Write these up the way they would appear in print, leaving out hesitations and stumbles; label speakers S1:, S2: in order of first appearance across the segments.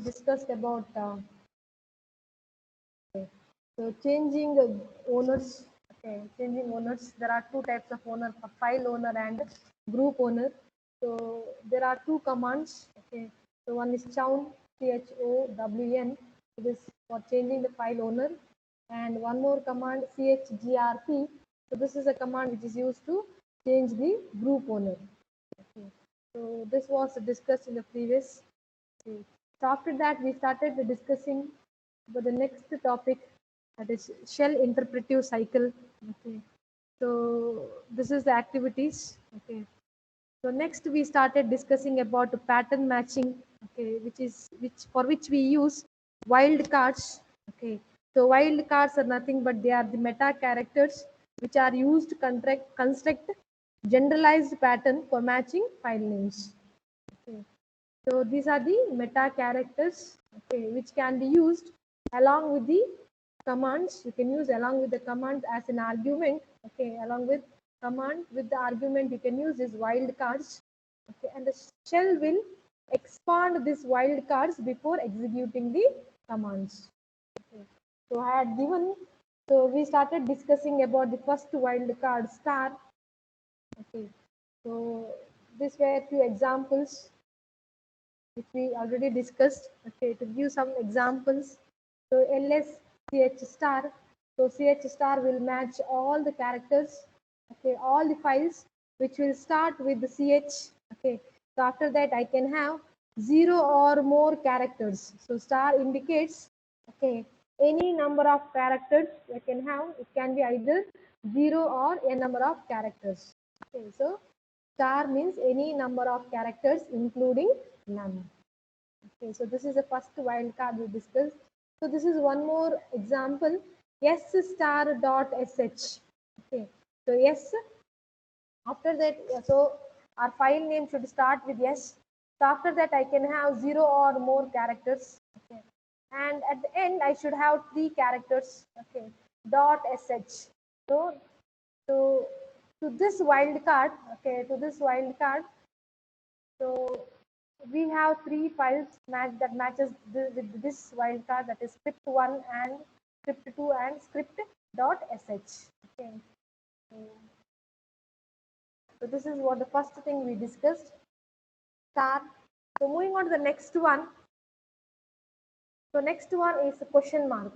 S1: discussed about so changing owners. Okay, changing owners. There are two types of owner: file owner and group owner. So there are two commands. Okay, so one is chown, CHOWN. It is for changing the file owner, and one more command CHGRP. So this is a command which is used to change the group owner. Okay. So this was discussed in the previous. Okay. So after that, we started discussing about the next topic, that is shell interpretive cycle. Okay. So this is the activities. Okay. So next we started discussing about the pattern matching. Okay, which for which we use wildcards. Okay. So wildcards are nothing but they are the meta characters which are used to construct generalized pattern for matching file names. Okay. So these are the meta characters, okay, which can be used along with the commands. You can use along with the command as an argument. Okay, along with command with the argument, you can use these wildcards. Okay, and the shell will expand these wildcards before executing the commands. Okay. So I had given. So we started discussing about the first wildcard star. Okay. So these were few examples which we already discussed. Okay, to give some examples. So ls ch star. So ch star will match all the characters. Okay, all the files which will start with the ch. Okay, so after that I can have 0 or more characters. So star indicates, okay, any number of characters I can have. It can be either 0 or a number of characters. Okay, so star means any number of characters including none. Okay, so this is the first wildcard we discussed. So this is one more example, s star dot sh. Okay, so s, after that, so our file name should start with s. So after that I can have 0 or more characters. Okay, and at the end I should have 3 characters. Okay, dot sh. So to to this wildcard, okay, to this wildcard, so we have 3 files that matches with this wildcard, that is script1 and script2 and script.sh. Okay. So this is what the first thing we discussed. Star. So moving on to the next one. So next one is a question mark.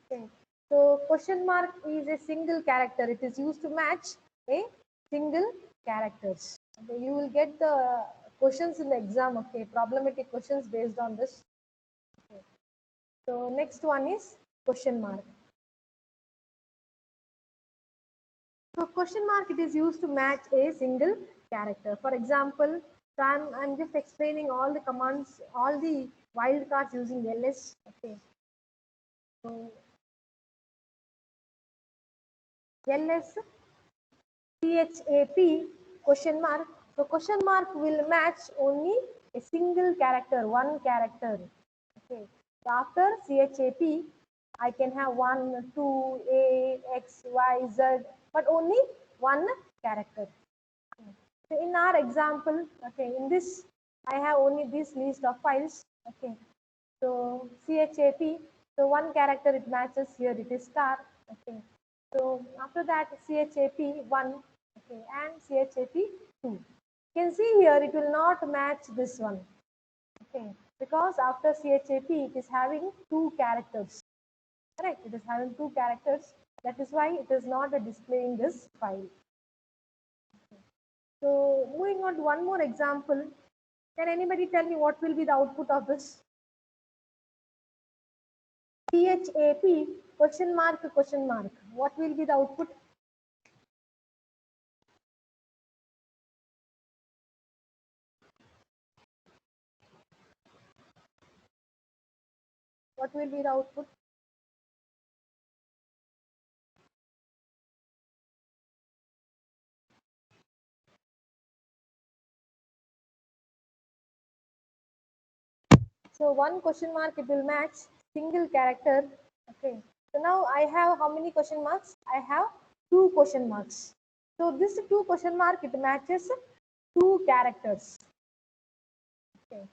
S1: Okay. So question mark is a single character. It is used to match a single characters. Okay. You will get the questions in the exam. Okay, problematic questions based on this. Okay. So next one is question mark. So question mark, it is used to match a single character. For example, so I'm just explaining all the commands, all the wildcards using ls. Okay. So ls chap question mark. So question mark will match only a single character, one character. Okay. So after chap, I can have 1, 2, a, x, y, z, but only one character. So in our example, okay, in this, I have only this list of files. Okay. So chap, so one character it matches here, it is star. Okay. So after that chap 1, okay, and chap 2. You can see here it will not match this one. Okay, because after chap it is having 2 characters. Correct, it is having 2 characters. That is why it is not displaying this file. So moving on to one more example. Can anybody tell me what will be the output of this? CHAP question mark question mark. What will be the output? What will be the output? So one question mark it will match single character. Okay. So now I have how many question marks? I have 2 question marks. So this 2 question mark it matches 2 characters. Okay.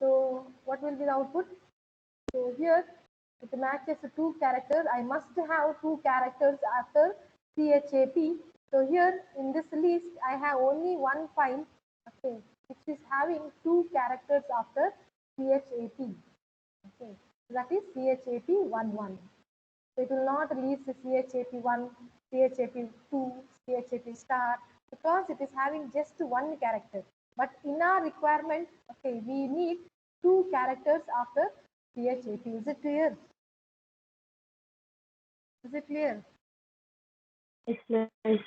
S1: So what will be the output? So here it matches two characters. I must have two characters after CHAP. So here in this list, I have only one file, okay, which is having two characters after CHAP. Okay, that is CHAP11. So it will not release the CHAP1, CHAP2, CHAP star because it is having just one character. But in our requirement, okay, we need two characters after CHAP. Is it clear? Is it clear?
S2: Yes, miss.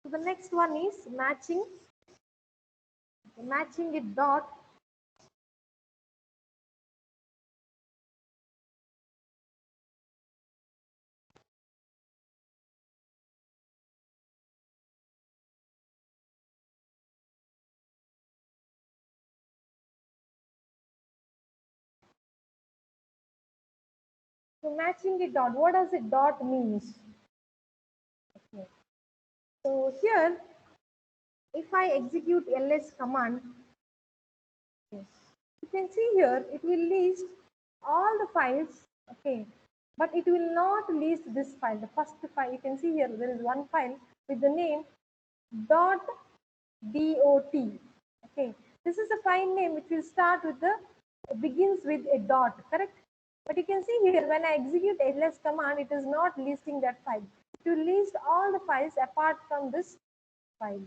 S1: So the next one is matching. Matching it dot. So matching it dot. What does it dot means? Okay. So here, if I execute ls command, yes, you can see here it will list all the files, okay, but it will not list this file. The first file you can see here, there is one file with the name dot dot. Okay, this is a file name which will start with the begins with a dot, correct? But you can see here when I execute ls command, it is not listing that file. It will list all the files apart from this file.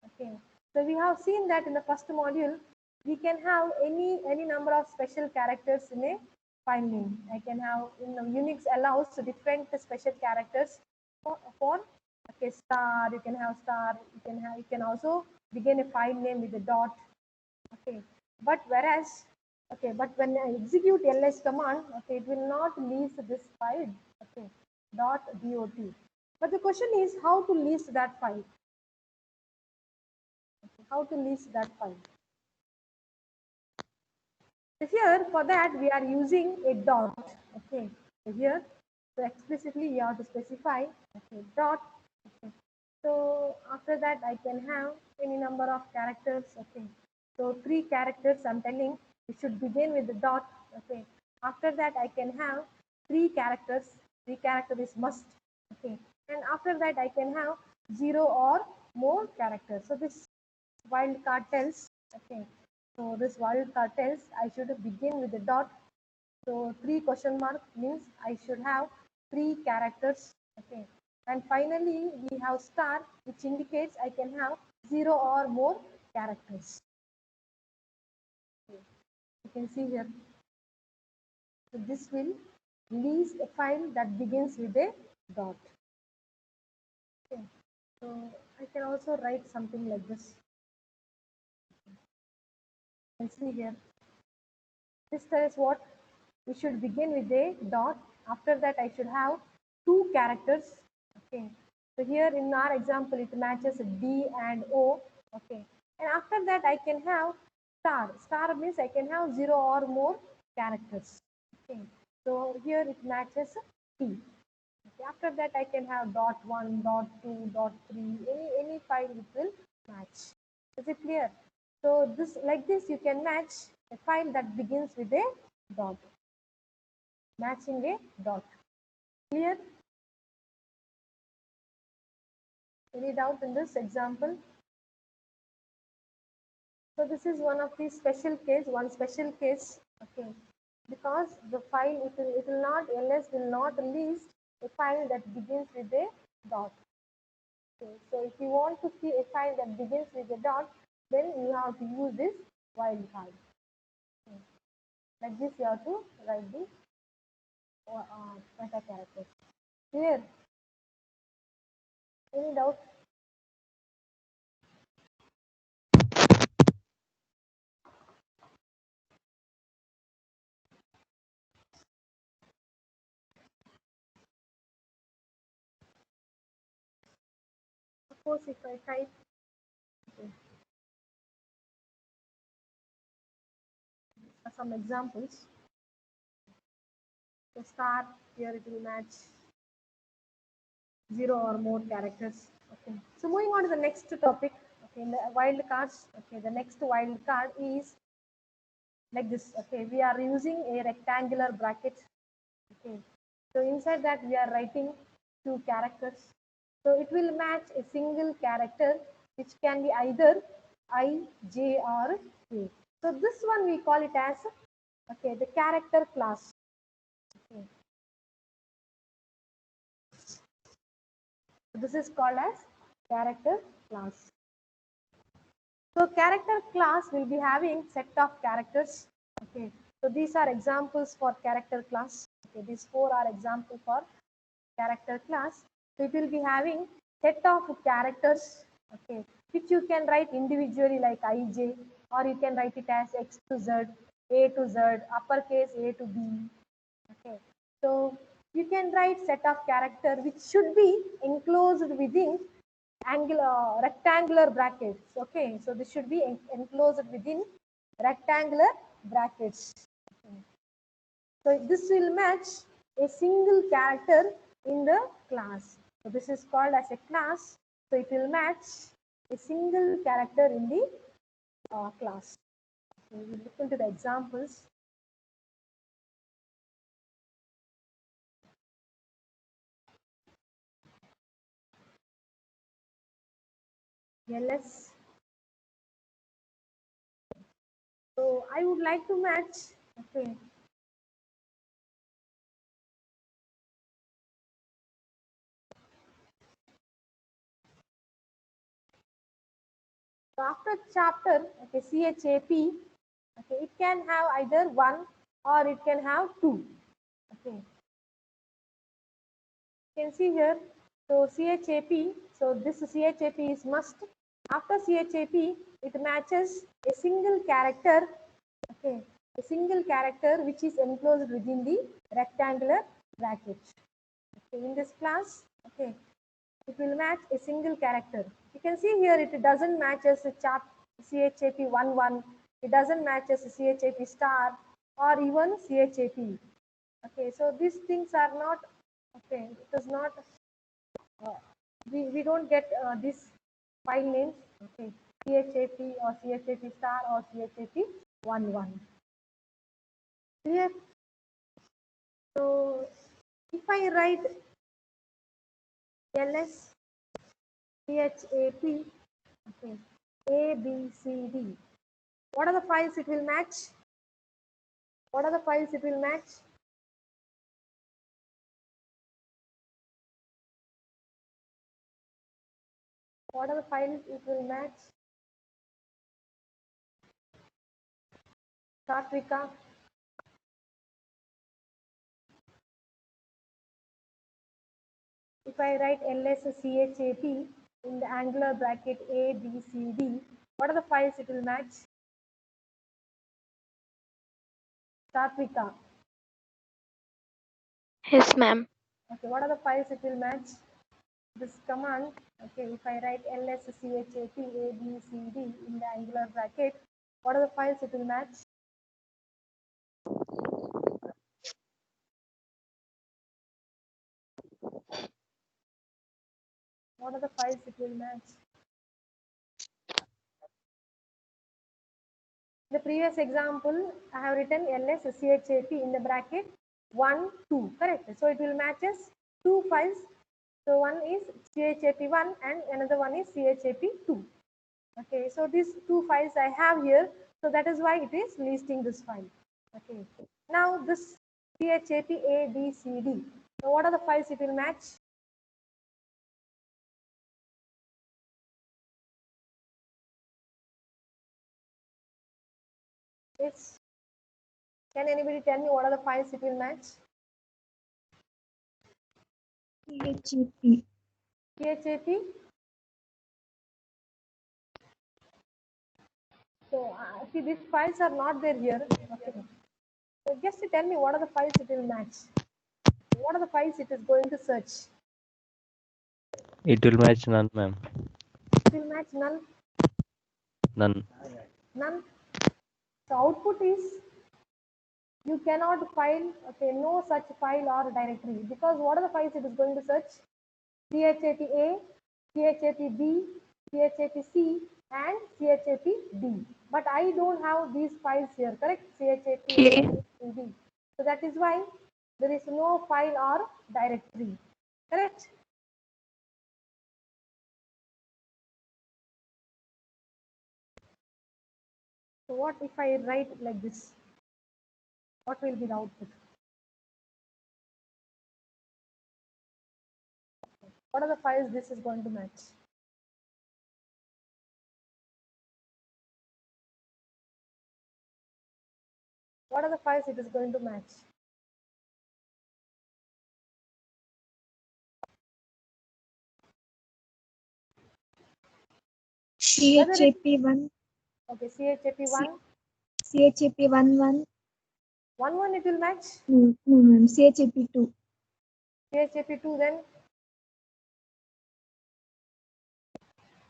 S1: Okay, so we have seen that in the first module, we can have any number of special characters in a file name. I can have in Unix allows different special characters for okay, star. You can have star. You can also begin a file name with a dot. Okay, but whereas okay, but when I execute ls command, okay, it will not list this file. Okay, dot dot. But the question is how to list that file. How to list that file. So here for that we are using a dot. Okay. So here, so explicitly you have to specify okay, dot. Okay. So after that I can have any number of characters. Okay. So 3 characters I'm telling it should begin with the dot. Okay. After that I can have 3 characters. 3 characters is must. Okay. And after that I can have 0 or more characters. So this wildcard tells, okay, so this wildcard tells I should begin with a dot. So 3 question mark means I should have 3 characters, okay. And finally, we have star, which indicates I can have 0 or more characters. Okay. You can see here. So this will list a file that begins with a dot. Okay. So I can also write something like this. You can see here. This tells what we should begin with a dot. After that, I should have 2 characters. Okay. So here in our example, it matches D and O. Okay. And after that, I can have star. Star means I can have 0 or more characters. Okay. So here it matches T. Okay. After that, I can have dot 1, dot 2, dot 3, any file it will match. Is it clear? So this like this you can match a file that begins with a dot. Matching a dot. Clear? Any doubt in this example? So this is one of the special case, one special case, okay, because the file it will not ls will not list a file that begins with a dot. Okay, so if you want to see a file that begins with a dot, then you have to use this wildcard. Okay. Like this, you have to write the meta characters. Clear? Any doubt? Suppose if I type okay, some examples, the star here it will match 0 or more characters. Okay. So moving on to the next topic. Okay, in the wildcards. Okay, the next wildcard is like this. Okay, we are using a rectangular bracket. Okay, so inside that we are writing two characters. So it will match a single character which can be either I, J or K. So this one we call it as okay the character class. Okay. So this is called as character class. So character class will be having set of characters. Okay. So these are examples for character class. Okay. These four are example for character class. So it will be having set of characters. Okay. Which you can write individually like IJ, or you can write it as X to Z, A to Z, uppercase A to B. Okay. So you can write set of character which should be enclosed within angular rectangular brackets. Okay, so this should be enclosed within rectangular brackets. Okay. So this will match a single character in the class. So this is called as a class. So it will match a single character in the class. So we look into the examples. LS. So I would like to match. Okay. So after chapter, okay, CHAP, okay, it can have either one or it can have two. Okay, you can see here. So CHAP, so this CHAP is must. After CHAP, it matches a single character. Okay, a single character which is enclosed within the rectangular bracket. Okay, in this class, okay, it will match a single character. You can see here it doesn't match as a CHAP 11. It doesn't match as a CHAP star or even CHAP. Okay, so these things are not okay. It is not. Uh, we don't get this file names. Okay, CHAP or CHAP star or CHAP 11. Clear? So if I write LS CHAP, okay, A, B, C, D. What are the files it will match? What are the files it will match? What are the files it will match? Satvika. If I write LSCHAP in the angular bracket A, B, C, D, what are the files it will match? Satvika.
S2: Yes, ma'am.
S1: Okay, what are the files it will match? This command, okay, if I write LSCHAP A, B, C, D in the angular bracket, what are the files it will match? What are the files it will match? The previous example, I have written LSCHAP in the bracket 1, 2, correct? So it will matches two files. So one is CHAP1 and another one is CHAP2. Okay, so these two files I have here. So that is why it is listing this file. Okay, now this CHAP A, B, C, D. So what are the files it will match? Yes. Can anybody tell me what are the files it will match?
S2: CHAP.
S1: CHAP. So see, these files are not there here. Okay. So just tell me what are the files it will match. What are the files it is going to search?
S3: It will match none, ma'am.
S1: It will match none.
S3: None.
S1: None. So output is you cannot file, okay, no such file or directory, because what are the files it is going to search? CHAP A, CHAP-B, CHAP-C and CHAP-D. But I don't have these files here, correct? CHAP-A,
S2: Okay.
S1: and B. So that is why there is no file or directory, correct? So what if I write like this? What will be the output? What are the files this is going to match? What are the files it is going to match? Whether it,
S2: CHAP1,
S1: okay, CHAP1,
S2: CHAP11,
S1: 1 it will match.
S2: no, ma'am, CHAP2,
S1: CHAP2 then.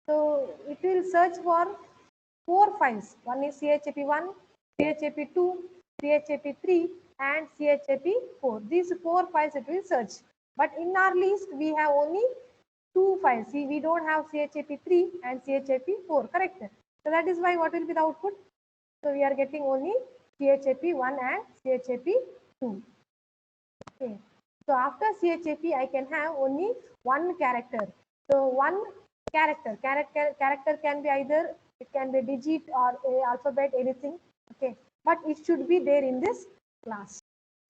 S1: So it will search for 4 files. One is CHAP1, CHAP2, CHAP3 and CHAP4. These 4 files it will search. But in our list we have only 2 files. See, we don't have CHAP3 and CHAP4, correct? So that is why what will be the output? So we are getting only CHAP1 and CHAP2. Okay. So after CHAP, I can have only one character. So one character can be either, it can be digit or a alphabet, anything. Okay. But it should be there in this class.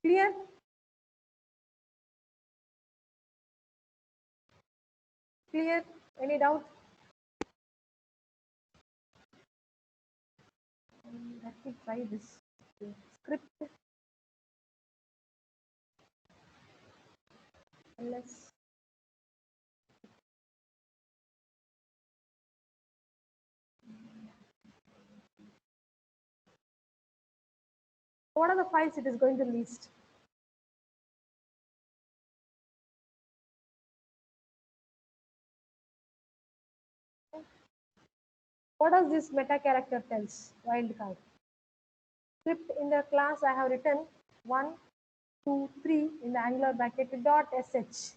S1: Clear? Clear? Any doubt? Let me try this. Okay. Script. Let's. What are the files it is going to list? What does this meta character tells? Wildcard. Script in the class I have written 1, 2, 3 in the angular bracket dot sh.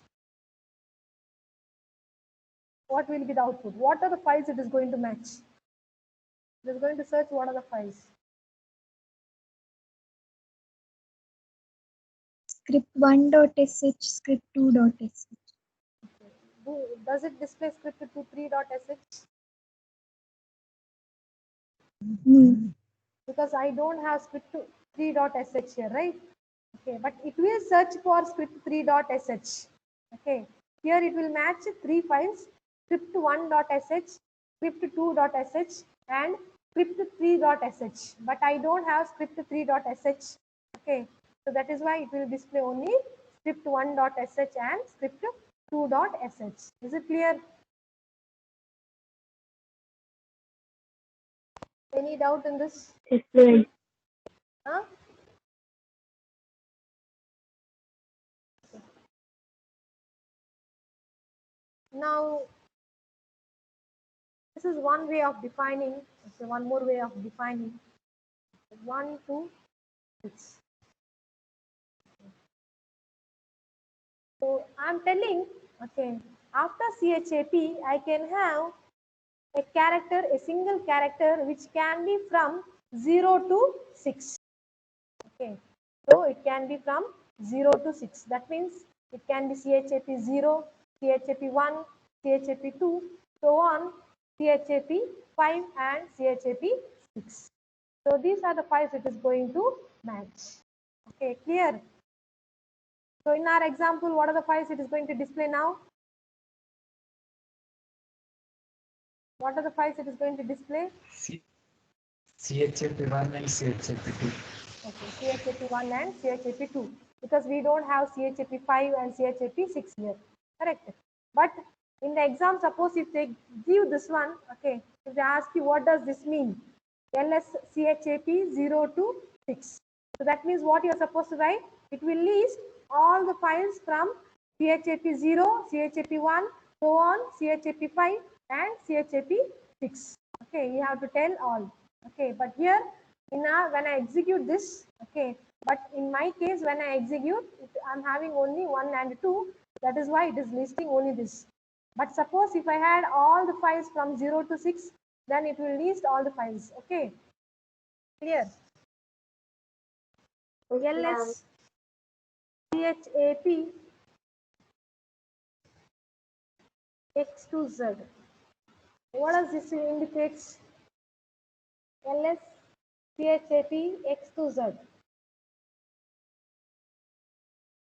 S1: What will be the output? What are the files it is going to match? It is going to search what are the files.
S2: script1.sh, script2.sh.
S1: Does it display script23.sh? Because I don't have script3.sh here, right? Okay, but it will search for script3.sh. Okay, here it will match 3 files, script1.sh, script2.sh and script3.sh. But I don't have script3.sh. Okay, so that is why it will display only script1.sh and script2.sh. Is it clear? Any doubt in this?
S2: Yes,
S1: Huh? Now, this is one way of defining. So one more way of defining. 1, 2, 6. So I'm telling, okay, after CHAP, I can have a character, a single character, which can be from 0 to 6. Okay, so it can be from 0 to 6. That means it can be CHAP 0, CHAP 1, CHAP 2, so on, CHAP 5 and CHAP 6. So these are the files it is going to match. Okay, clear? So in our example, what are the files it is going to display now? What are the files it is going to display?
S4: CHAP1 and CHAP2.
S1: Okay, CHAP1 and CHAP2. Because we don't have CHAP5 and CHAP6 here. Correct. But in the exam, suppose if they give this one, okay, if they ask you what does this mean? LS CHAP 0 to 6. So that means what you are supposed to write? It will list all the files from CHAP 0, CHAP 1, so on, CHAP 5 and CHAP 6. Okay, you have to tell all. Okay, but here in when I execute this, okay, but in my case when I execute, I'm having only 1 and 2. That is why it is listing only this. But suppose if I had all the files from 0 to 6, then it will list all the files. Okay, clear? ls chap x to z. What does this indicate? ls chap x to z.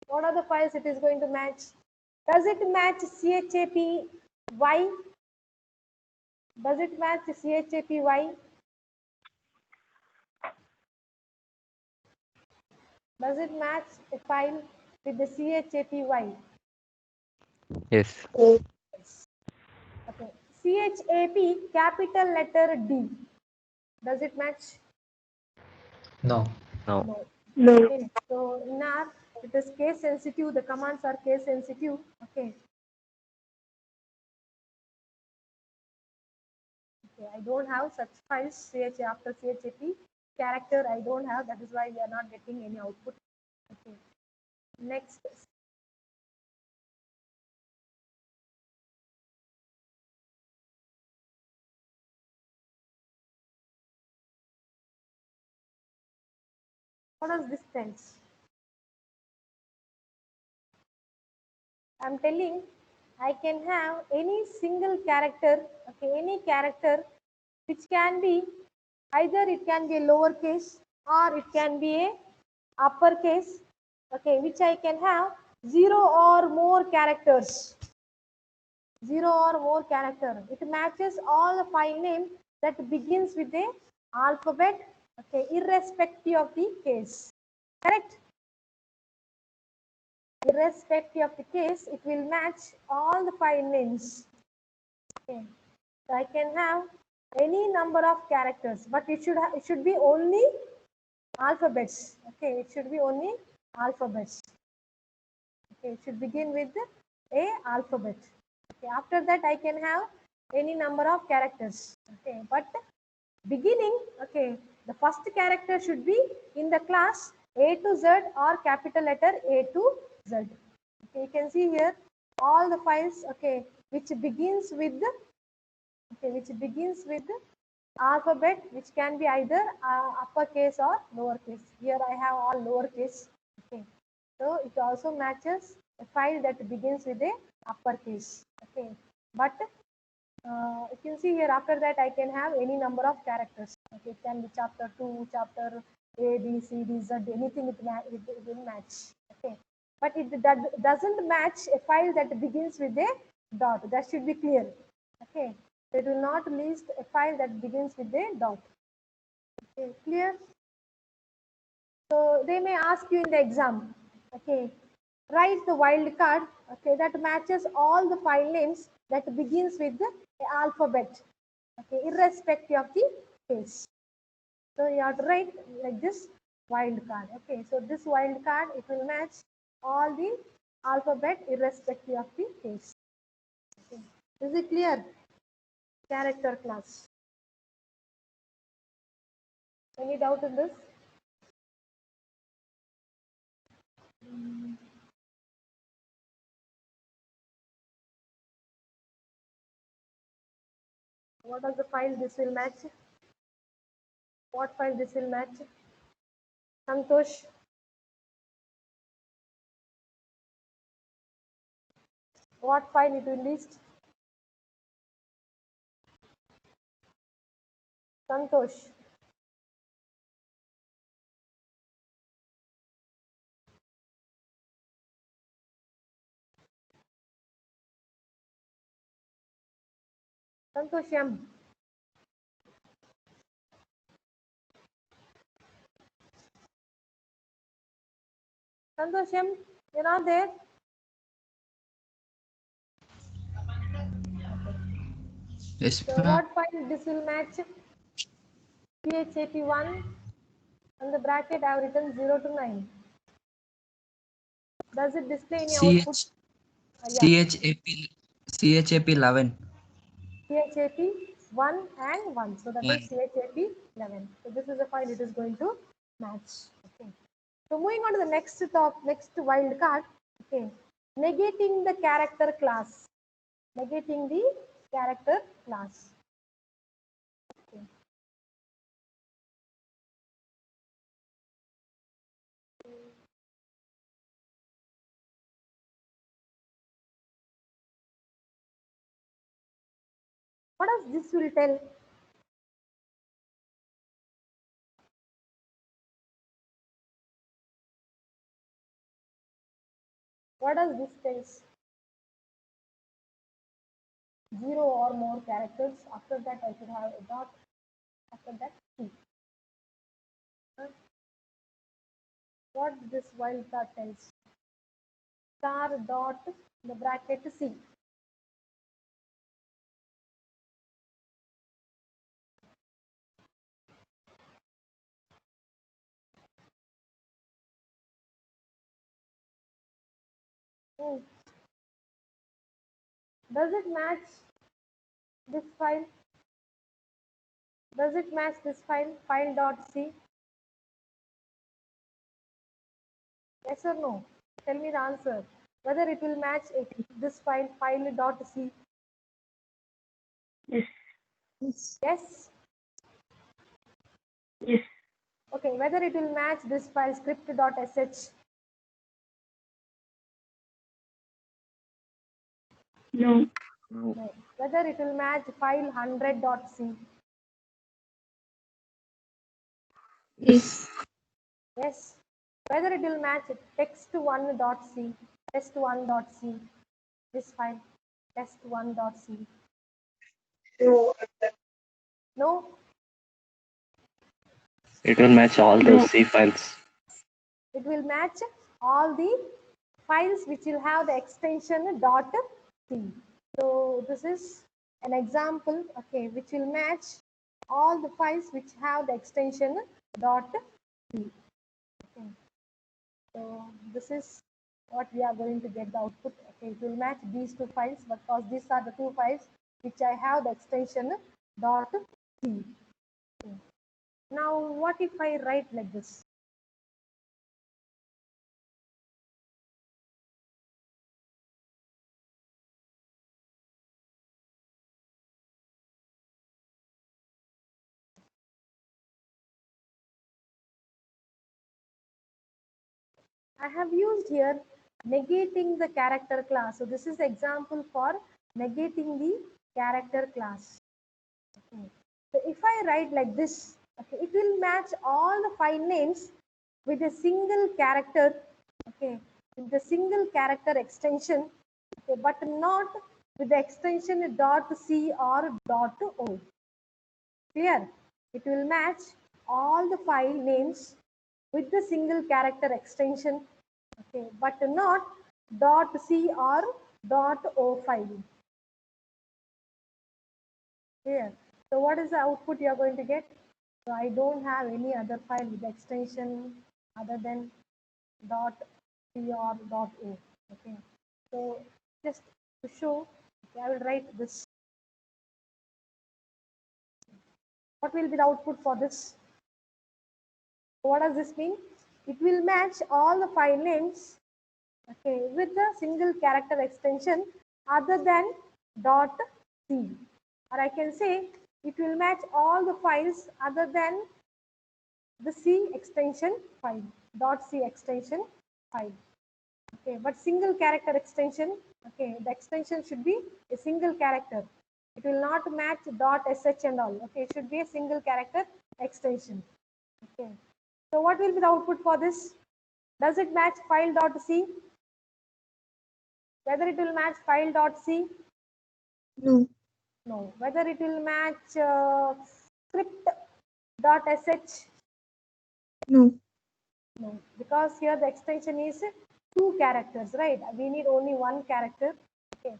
S1: What are the files it is going to match? Does it match chap y? Does it match chap y? Does it match a file with the chap y?
S3: Yes.
S1: Okay. CHAP capital letter D. Does it match?
S4: No.
S3: No.
S1: No.
S2: No.
S1: Okay. So in R, it is case sensitive. The commands are case sensitive. Okay. Okay. I don't have such files after CHAP character. I don't have. That is why we are not getting any output. Okay. Next. What does this sense? I'm telling I can have any single character, okay, any character which can be either it can be a lowercase or it can be a uppercase, okay, which I can have 0 or more characters. 0 or more character. It matches all the file name that begins with a alphabet, okay, irrespective of the case. Correct? Irrespective of the case, it will match all the file names. Okay. So I can have any number of characters, but it should be only alphabets. Okay, it should be only alphabets. Okay, it should begin with a alphabet. Okay, after that I can have any number of characters. Okay, but beginning, okay, the first character should be in the class A to Z or capital letter A to Z. Okay, you can see here all the files, okay, which begins with alphabet, which can be either uppercase or lowercase. Here I have all lowercase. Okay, so it also matches a file that begins with a uppercase. Okay, but you can see here after that I can have any number of characters. Okay, it can be chapter 2, chapter A, B, C, D, Z, anything it will match. Okay, but that doesn't match a file that begins with a dot. That should be clear. Okay, so it will not list a file that begins with a dot. Okay, clear? So they may ask you in the exam. Okay, write the wildcard, okay, that matches all the file names that begins with the alphabet, okay, irrespective of the case. So you have to write like this wildcard. Okay, so this wildcard, it will match all the alphabet irrespective of the case. Okay. Is it clear? Character class. Any doubt in this? What is the file this will match? What file this will match? Santosh? What file it will list? Santosh? Santosh M. Santosh M, you're not there?
S4: Yes,
S1: So
S4: ma'am.
S1: what file this will match? CHAP1 and the bracket I have written 0 to 9. Does it display any output?
S4: CH
S1: Yeah,
S4: CHAP 11.
S1: CHAP 1 and 1. So that is
S4: 1.
S1: CHAP 11. So this is a file it is going to match. Okay. So moving on to the next wildcard. Okay. Negating the character class. negating the character class. Okay. What does this will tell? What does this tells? 0 or more characters. After that, I should have a dot. After that, C. What this wildcard tells? Star dot the bracket C. Hmm. Does it match this file? Does it match this file? File.c? Yes or no? Tell me the answer. Whether it will match this file, file.c.
S5: Yes.
S2: Yes.
S1: Yes.
S5: Yes.
S1: Okay. Whether it will match this file, script.sh.
S5: No.
S1: No. Whether it will match file 100.c.
S5: Yes.
S1: Yes. Whether it will match text1.c, test1.c, this file, test1.c. No.
S6: It will match all
S5: No.
S6: those C files.
S1: It will match all the files which will have the extension .c. So this is an example, okay, which will match all the files which have the extension .c. Okay. So this is what we are going to get the output. Okay, it will match these two files because these are the two files which I have the extension .c. Okay. Now what if I write like this? I have used here negating the character class. So this is example for negating the character class. Okay. So if I write like this, okay, it will match all the file names with a single character, okay, with the single character extension, okay, but not with the extension .c or .o. Clear? It will match all the file names with the single character extension, okay, but not .c or .o file. Clear? So what is the output you are going to get? So I don't have any other file with extension other than .c or .o. Okay. So just to show, okay, I will write this. What will be the output for this? What does this mean? It will match all the file names, okay, with the single character extension other than .c. Or I can say it will match all the files other than the C extension file, .c extension file. Okay, but single character extension, okay, the extension should be a single character. It will not match .sh and all. Okay, it should be a single character extension. Okay, so what will be the output for this? Does it match file.c? Whether it will match file.c?
S2: No.
S1: No. Whether it will match script.sh?
S2: No.
S1: No, because here the extension is two characters, right? We need only one character. Okay.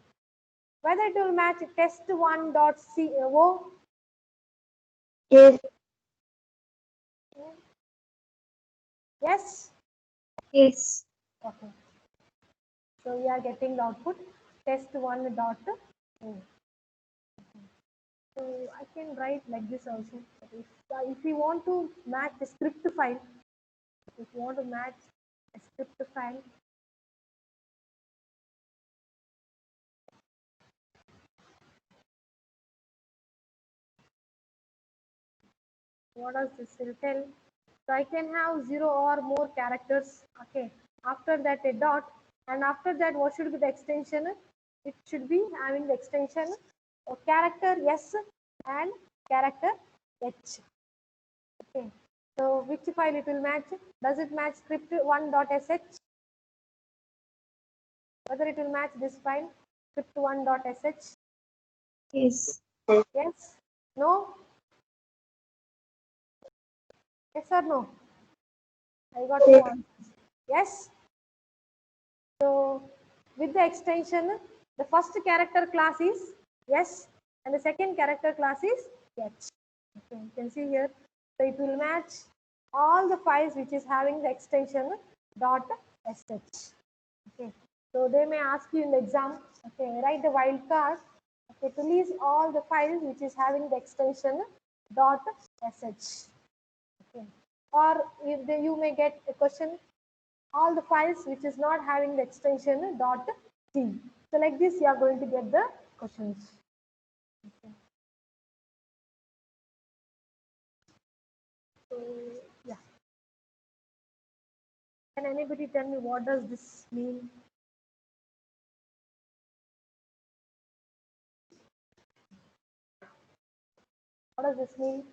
S1: Whether it will match test1.co?
S5: Yes.
S1: Yes?
S2: Yes.
S1: Okay. So we are getting the output test1.o. So I can write like this also. If we want to match the script file, if you want to match a script file, what does this will tell? So I can have 0 or more characters. Okay. After that a dot, and after that what should be the extension? It should be having the extension of character S and character H. Okay. So which file it will match? Does it match script1.sh? Whether it will match this file script1.sh?
S2: Yes.
S1: Yes? No? Yes or no? I got two answers. Yes? So with the extension, the first character class is S and the second character class is H. Okay, you can see here. So it will match all the files which is having the extension .sh. Okay. So they may ask you in the exam, okay, write the wildcard, okay, to list all the files which is having the extension .sh. Okay. Or if they, you may get a question, all the files which is not having the extension .t. So like this you are going to get the questions. Okay. So yeah. Can anybody tell me what does this mean? What does this mean?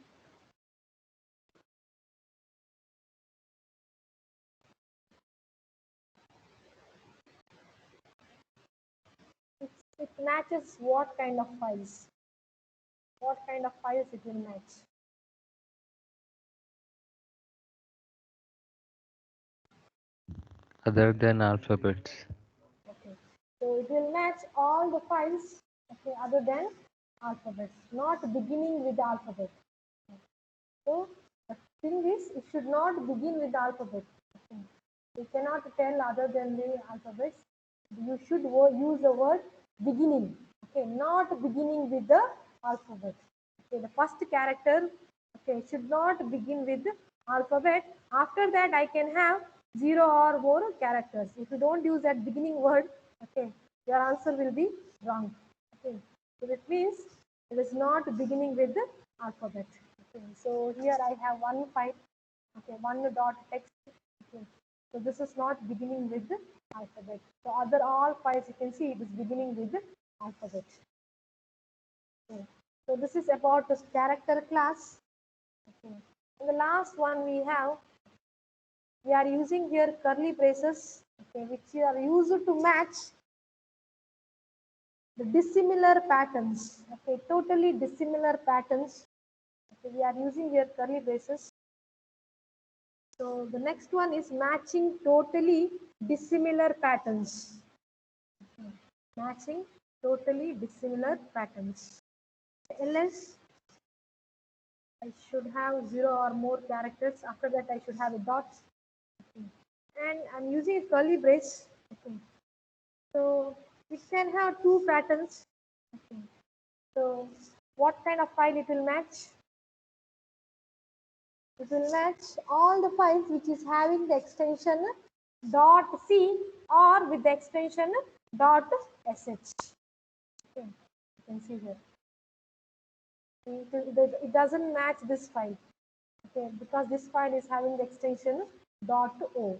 S1: It matches what kind of files? What kind of files it will match?
S3: Other than alphabets.
S1: Okay. So it will match all the files, okay, other than alphabets, not beginning with the alphabet. So the thing is, it should not begin with the alphabet. Okay. You cannot tell other than the alphabets. You should use the word beginning. Okay, not beginning with the alphabet. Okay, the first character, okay, should not begin with the alphabet. After that, I can have 0 or more characters. If you don't use that beginning word, okay, your answer will be wrong. Okay, so that means it is not beginning with the alphabet. Okay, so here I have one file, okay, one dot text. Okay, so this is not beginning with the alphabet. So other all files you can see it is beginning with the alphabet. Okay. So this is about this character class. Okay. And the last one we are using here curly braces, okay, which are used to match the dissimilar patterns. Okay, totally dissimilar patterns. Okay, we are using here curly braces. So the next one is matching totally dissimilar patterns. Okay. Matching totally dissimilar patterns. LS, I should have 0 or more characters. After that, I should have a dot. Okay. And I'm using a curly brace. Okay. So it can have two patterns. Okay. So what kind of file it will match? It will match all the files which is having the extension .c or with the extension .sh. Okay. You can see here. It doesn't match this file. Okay, because this file is having the extension .o.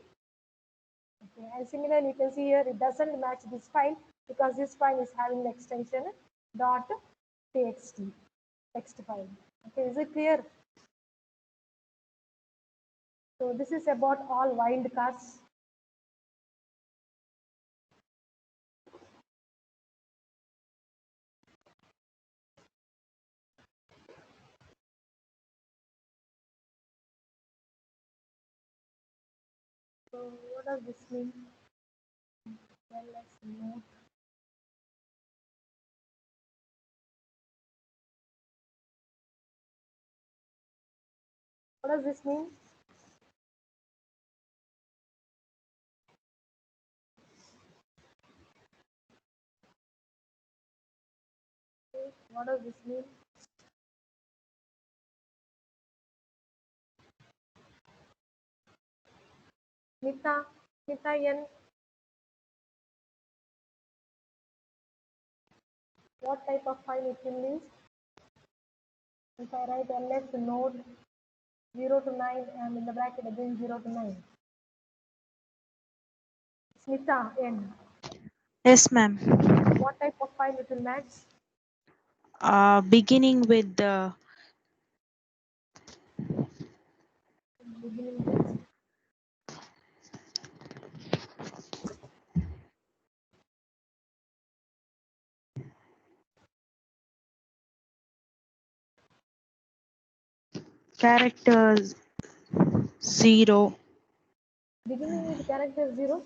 S1: Okay, and similarly, you can see here it doesn't match this file because this file is having the extension .txt text file. Okay, is it clear? So this is about all wildcards. So what does this mean? Well, let's note. What does this mean? What does this mean? Nita N. What type of file it will list? If I write ls node 0 to 9 and in the bracket again 0 to 9. Smita, N.
S2: Yes, ma'am.
S1: What type of file it will match?
S2: Beginning with the
S1: Beginning with
S2: characters 0.
S1: beginning with character 0.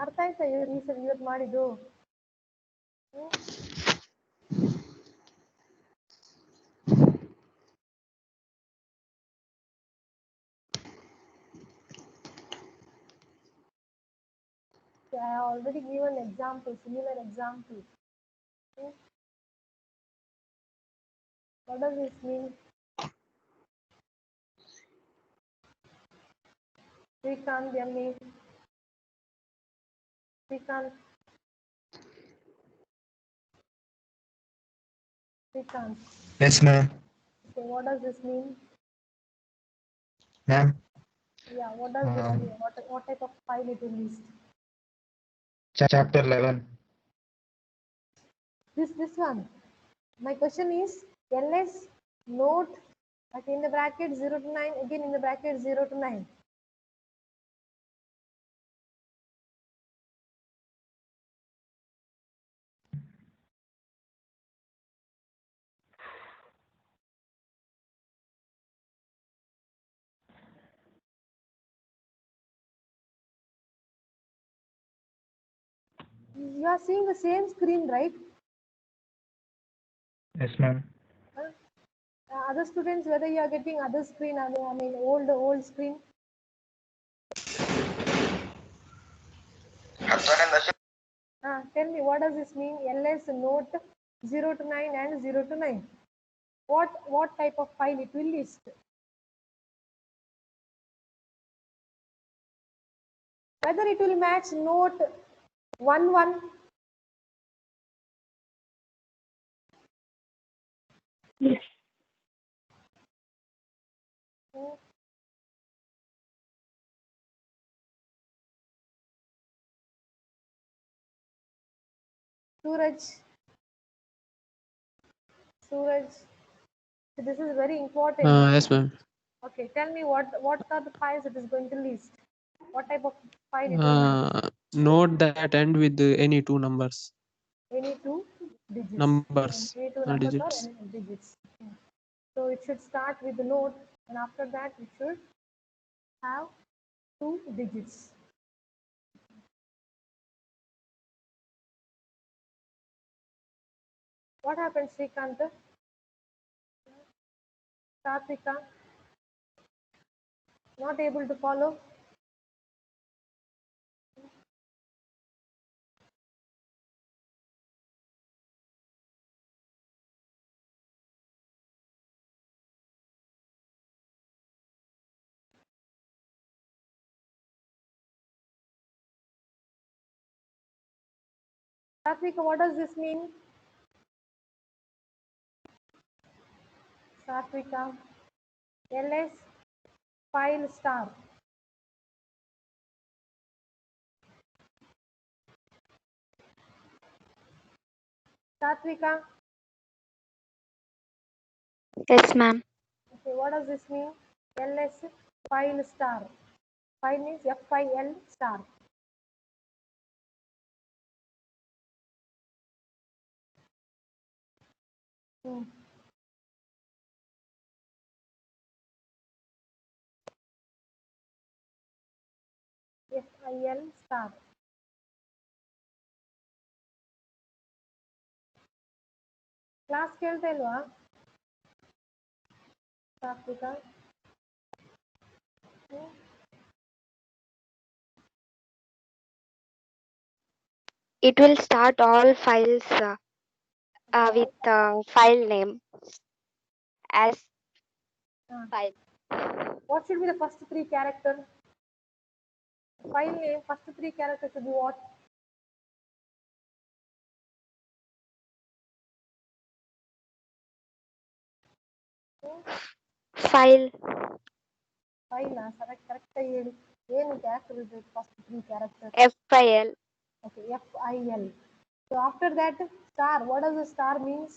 S1: ಅರ್ಥ ಆಯ್ತಾ ಇವತ್ತು ಮಾಡಿದ್ದು? I have already given example, similar example. Okay. What does this mean? Srikanth, Yummy. Srikanth. Srikanth.
S6: Yes, ma'am.
S1: Okay, what does this mean?
S6: Ma'am.
S1: Yeah, what does this mean? What type of file it will list?
S6: Chapter 11.
S1: This one. My question is ls note, okay, in the bracket 0 to 9, again in the bracket 0 to 9. You are seeing the same screen, right?
S6: Yes, ma'am.
S1: Other students, whether you are getting other screen, I mean old screen. Tell me, what does this mean? ls note 0 to 9 and 0 to 9. What type of file it will list? Whether it will match note 1 1.
S5: Yes.
S1: Suraj, so this is very important.
S7: Yes, ma'am.
S1: Okay, tell me what are the files it is going to list? What type of file it will list?
S7: Note that end with any two numbers.
S1: Any two digits.
S7: Numbers.
S1: Any two numbers
S7: Digits.
S1: or any digits. So it should start with the note, and after that it should have 2 digits. What happened, Srikanth? Satvika? Not able to follow? Satvika, what does this mean? Satvika, ls file star. Satvika,
S5: Yes, ma'am.
S1: okay, what does this mean? ls file star. File means FIL star. FIL star. Class ಕೇಳ್ತಾ ಇಲ್ವಾ ಸಾತ್ವಿಕ?
S5: It will start all files With file name as
S1: Ah.
S5: file.
S1: What should be the first three characters? File name, first three characters should be what?
S5: File.
S1: File, correct. ಏನು character is the first three characters?
S5: FIL.
S1: Okay, FIL. So after that, star. What does the star means?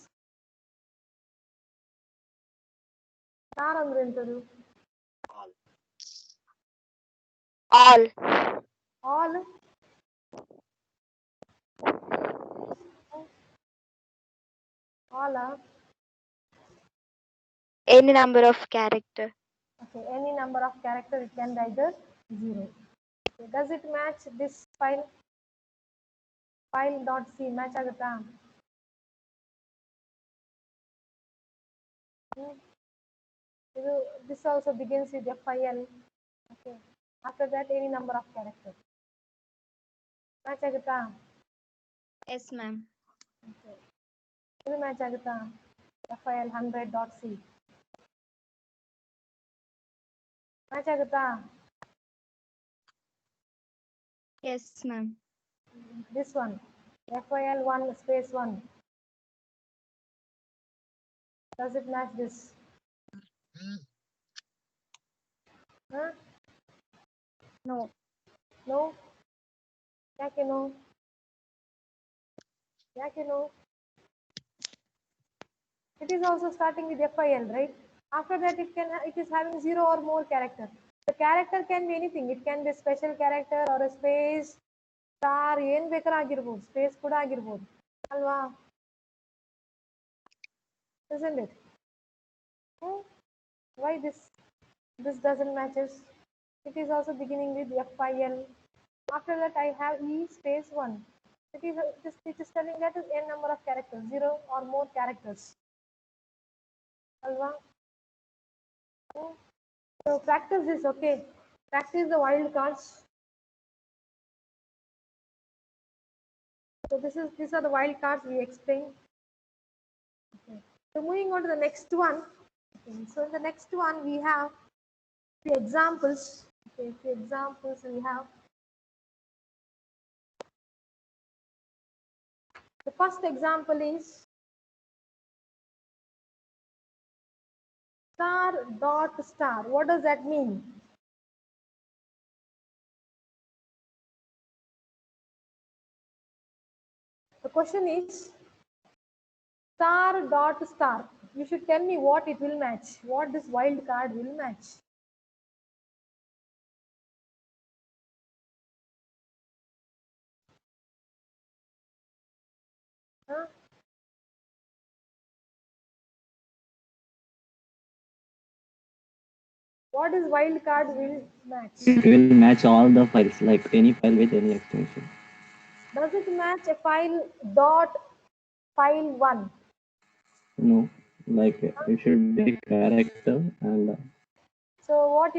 S1: Star ಅಂದ್ರೆ ಎಂತದು?
S5: All.
S1: All. All.
S5: Any number of character.
S1: Okay, any number of character it can write the 0. Okay, does it match this file? File.c match ಆಗುತ್ತಾ? This also begins with FIL. Okay. After that, any number of characters. Match ಆಗುತ್ತಾ?
S5: Yes, ma'am.
S1: Okay. ಇದು match ಆಗುತ್ತಾ? FIL 100.c. Match ಆಗುತ್ತಾ?
S5: Yes, ma'am.
S1: This one, FIL 1 space 1. Does it match this? Huh?
S5: No.
S1: No? ಯಾಕೆ no? ಯಾಕೆ no? It is also starting with FIL, right? After that, it is having 0 or more character. The character can be anything. It can be a special character or a space, star, ಏನು ಬೇಕಾದ್ರೂ ಆಗಿರ್ಬೋದು, space ಕೂಡ ಆಗಿರ್ಬೋದು, ಅಲ್ವಾ? Isn't it? Why this doesn't matches? It is also beginning with FIL. After that, I have E space 1. It is telling that is n number of characters, 0 or more characters. Alva? So practice this, okay? Practice the wild cards. So these are the wild cards we explained. Okay. So moving on to the next one. Okay. So in the next one we have the examples. Okay, the examples we have. The first example is star dot star. What does that mean? The question is star dot star. You should tell me what it will match. What this wild card will match. Huh? What is wild card will match?
S8: It will match all the files, like any file with any extension.
S1: Does it match a file dot file 1?
S8: No, like it should be character and.
S1: So what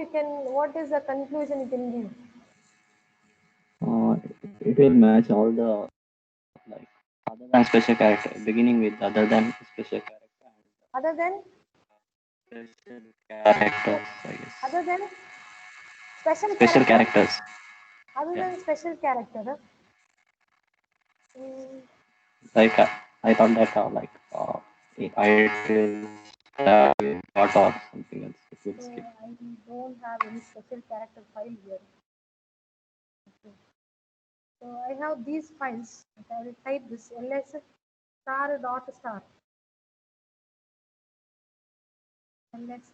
S1: is the conclusion you can give?
S8: It will match all the, like, other than special character, beginning with other than special character.
S1: Other than?
S8: Special characters, I guess.
S1: Other than?
S8: Special characters.
S1: Other than special character. Huh?
S8: Like I thought that I will dot or something else. It will
S1: So
S8: skip.
S1: I don't have any special character file here. Okay. So I have these files. Okay, I will type this ls star dot star. ls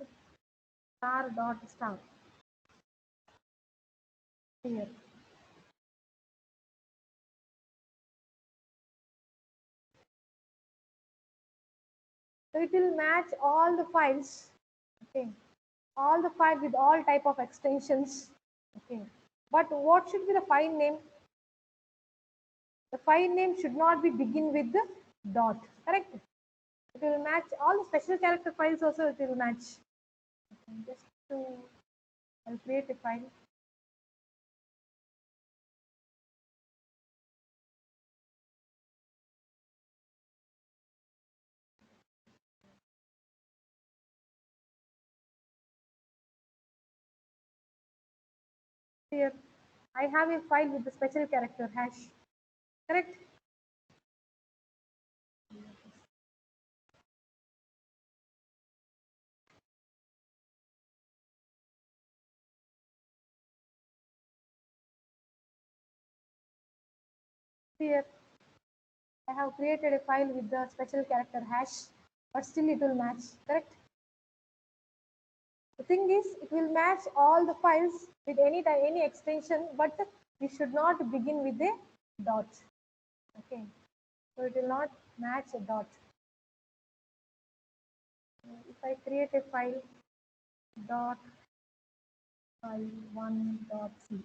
S1: star dot star. Here. So it will match all the files. Okay. All the files with all type of extensions. Okay. But what should be the file name? The file name should not be begin with the dot. Correct? It will match all the special character files also. It will match. Okay. Just to I'll create a file. Here, I have a file with the special character hash. Correct? Here, I have created a file with the special character hash, but still it will match. Correct? The thing is, it will match all the files with any extension, but we should not begin with a dot. Okay, so it will not match a dot. If I create a file dot file1.c,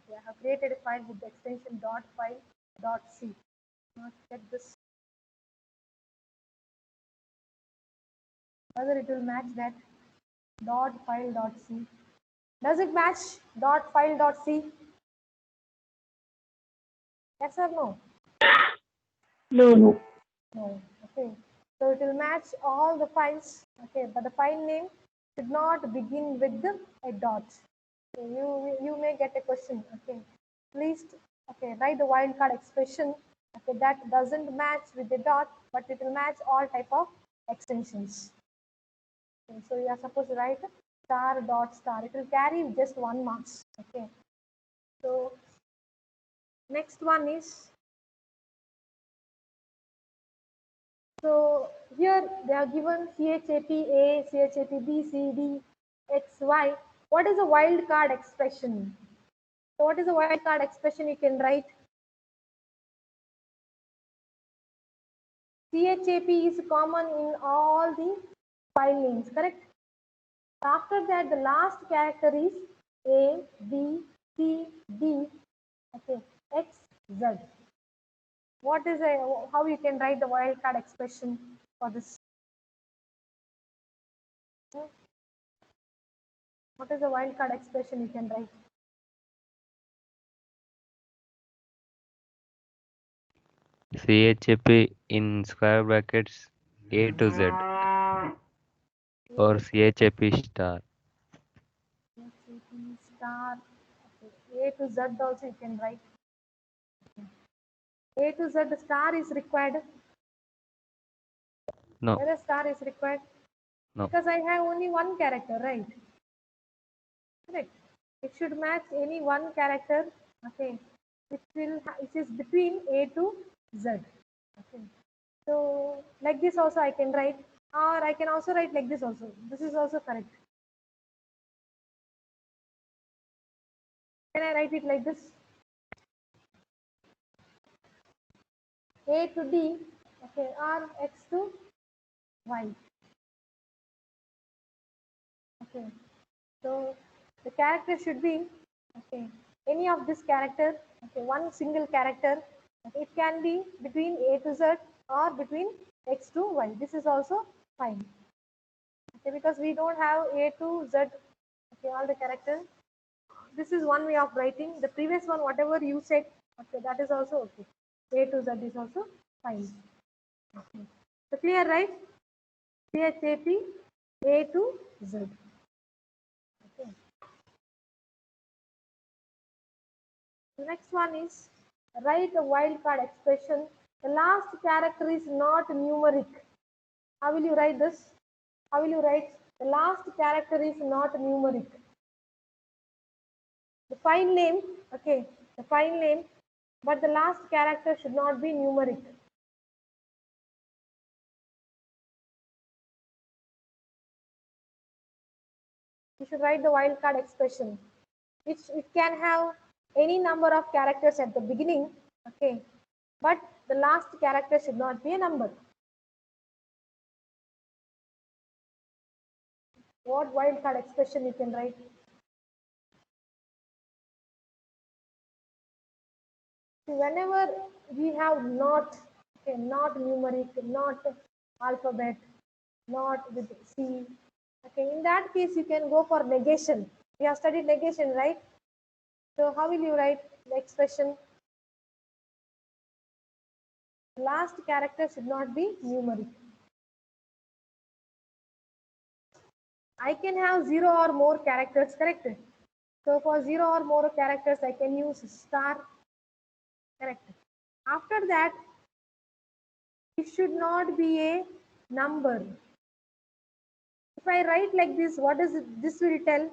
S1: okay, I have created a file with the extension dot file.c. Now check this whether it will match that dot file.c. Does it match dot file.c? Yes or no?
S8: No.
S1: No. Okay. So it will match all the files. Okay, but the file name should not begin with a dot. So you may get a question. Okay. Please write the wildcard expression. Okay, that doesn't match with the dot, but it will match all type of extensions. Okay, so you are supposed to write star dot star. It will carry just 1 marks. Okay. So next one is, so here they are given CHAP A, CHAP B, C, D, X, Y. What is a wildcard expression? So what is a wildcard expression you can write? CHAP is common in all the file names, correct? After that, the last character is A, B, C, D, okay, X, Z. What is how you can write the wildcard expression for this? What is the wildcard expression you can write?
S3: CHAP in square brackets A to Z or CHAP star.
S1: Star, okay. A to Z also you can write. A to Z star is required.
S3: No,
S1: Whether star is required?
S3: no.
S1: Because I have only one character, right? Correct. It should match any one character, okay, which is between A to Z. Okay. So like this also I can write, or I can also write like this also. This is also correct. Can I write it like this? A to D, okay, or X to Y. Okay. So the character should be, okay, any of this character, okay, one single character. Okay, it can be between A to Z or between X to Y. This is also fine. Okay, because we don't have A to Z, okay, all the characters. This is one way of writing. The previous one, whatever you said, okay, that is also okay. A to Z is also fine. Okay. So clear, right? CHAP A to Z. Okay. The next one is write a wildcard expression. The last character is not numeric. How will you write this? How will you write? The last character is not numeric. The file name, okay, the file name, but the last character should not be numeric. You should write the wildcard expression, which it can have any number of characters at the beginning, okay, but the last character should not be a number. What wildcard expression you can write? Whenever we have not, okay, not numeric, not alphabet, not with C, okay, in that case you can go for negation. We have studied negation, right? So how will you write the expression? Last character should not be numeric. I can have 0 or more characters, correct? So for 0 or more characters, I can use star. Correct. After that, it should not be a number. If I write like this, what does this will tell?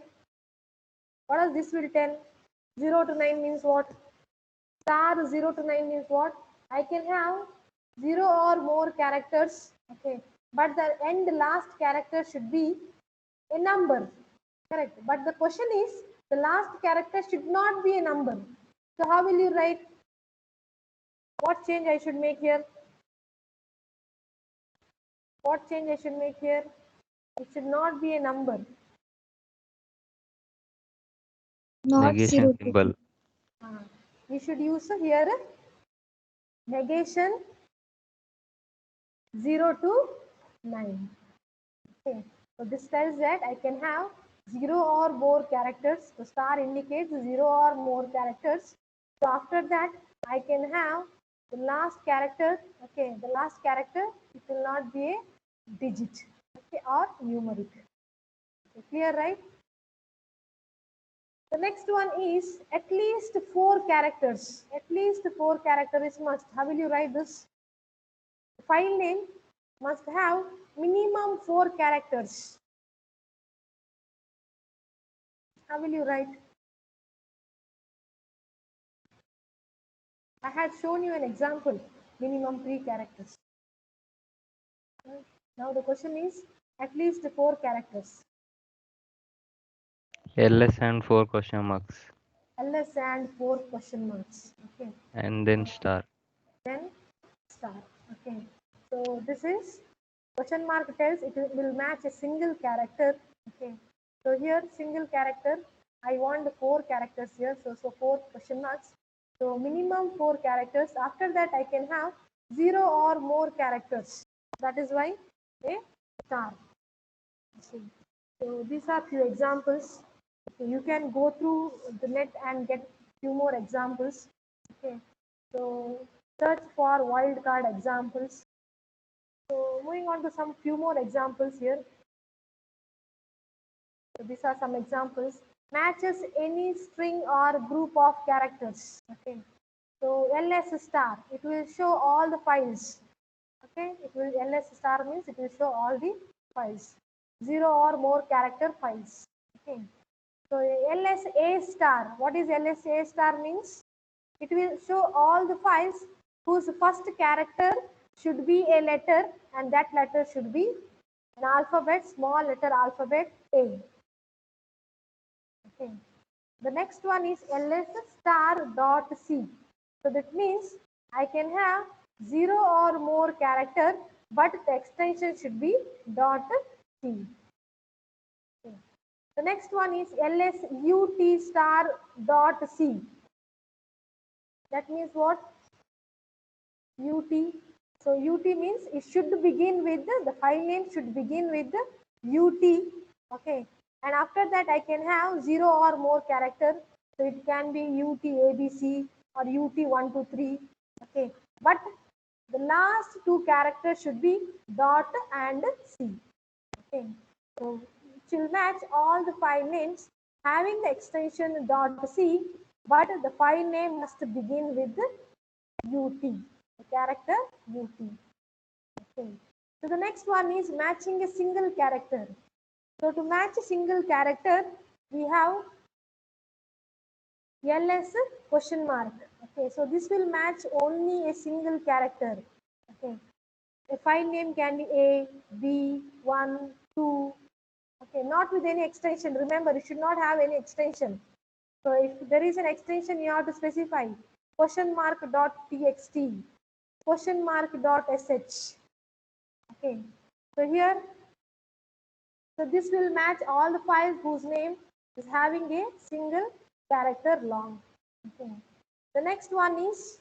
S1: What does this will tell? 0 to 9 means what? Star 0 to 9 means what? I can have 0 or more characters, okay, but the end last character should be a number, correct? But the question is, the last character should not be a number. So how will you write? What change I should make here? What change I should make here? It should not be a number.
S5: Not
S3: Negation
S5: 0 to
S3: symbol.
S1: We should use here negation 0 to 9. Okay. So this tells that I can have 0 or more characters. The star indicates 0 or more characters. So after that, I can have the last character. Okay, the last character, it will not be a digit, okay, or numeric. Okay, clear, right? The next one is at least 4 characters. At least 4 characters is must. How will you write this? The file name must have minimum 4 characters. How will you write? I had shown you an example, minimum 3 characters. Now the question is at least 4 characters.
S3: LS and 4 question marks.
S1: LS and 4 question marks. Okay.
S3: And then star.
S1: Then star. Okay. So this is question mark tells it will match a single character. Okay. So here single character. I want 4 characters here. So 4 question marks. So minimum 4 characters. After that I can have 0 or more characters. That is why a star. So these are few examples. Okay, you can go through the net and get few more examples. Okay, so search for wildcard examples. So moving on to some few more examples here. So these are some examples. Matches any string or group of characters. Okay, so ls star, it will show all the files. Okay, it will ls star means it will show all the files. 0 or more character files. Okay. So LSA star, what is LSA star means? It will show all the files whose first character should be a letter and that letter should be an alphabet, small letter alphabet A. Okay. The next one is ls star dot C. So that means I can have 0 or more character, but the extension should be dot C. Okay. The next one is LSUT star dot C. That means what? UT. So UT means it should begin with the file name should begin with the UT. Okay. And after that I can have 0 or more character. So it can be UT ABC or UT 123. Okay. But the last 2 characters should be dot and C. Okay. So it will match all the file names having the extension .c, but the file name must begin with UT, the character UT. Okay. So the next one is matching a single character. So to match a single character, we have ls question mark. Okay. So this will match only a single character. Okay. A file name can be A, B, 1, 2. Okay, not with any extension. Remember, you should not have any extension. So if there is an extension, you have to specify question mark dot txt, question mark dot sh. Okay, so here, so this will match all the files whose name is having a single character long. Okay. The next one is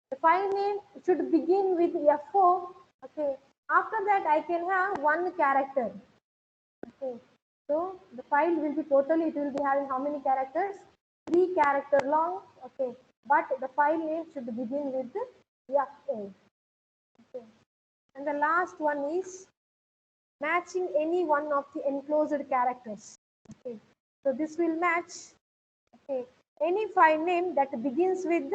S1: the file name should begin with F4. Okay. After that, I can have 1 character. Okay. So the file will be totally, it will be having how many characters? 3 character long. Okay. But the file name should begin with FA. Okay. And the last one is matching any one of the enclosed characters. Okay. So this will match Okay. Any file name that begins with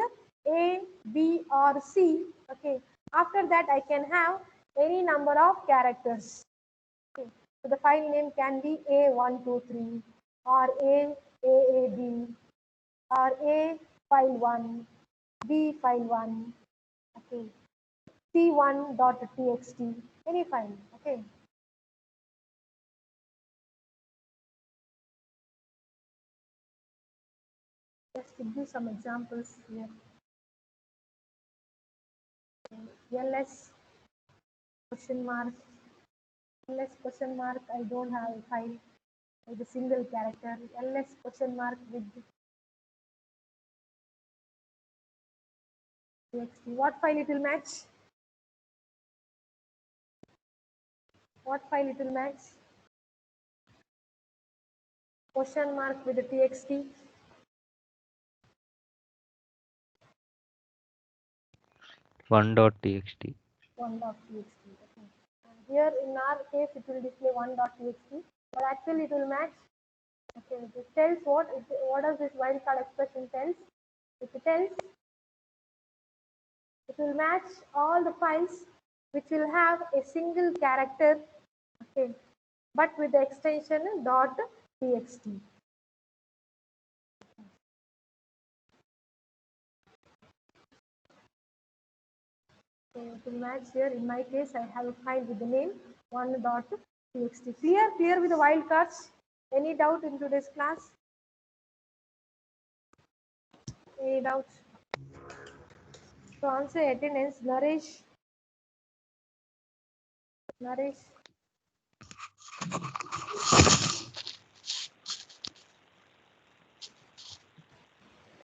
S1: A, B, or C. Okay. After that, I can have any number of characters. Okay. So the file name can be A123 or AAB or A file 1, B file 1. Okay. C1.txt. Any file. Okay. Just to give some examples here. ls question mark, ls question mark, I don't have a file with a single character, ls question mark with txt. What file it will match? What file it will match? Question mark with the txt.
S3: 1.txt.
S1: 1.txt. Okay. Here in our case it will display 1.txt, but actually it will match. Okay, it tells what does this wildcard expression tells? It tells it will match all the files which will have a single character, okay, but with the extension .txt. So it will match here. In my case, I have a file with the name 1.txt. Clear with the wildcards? Any doubt in today's class? Any doubts? So answer attendance, Naresh.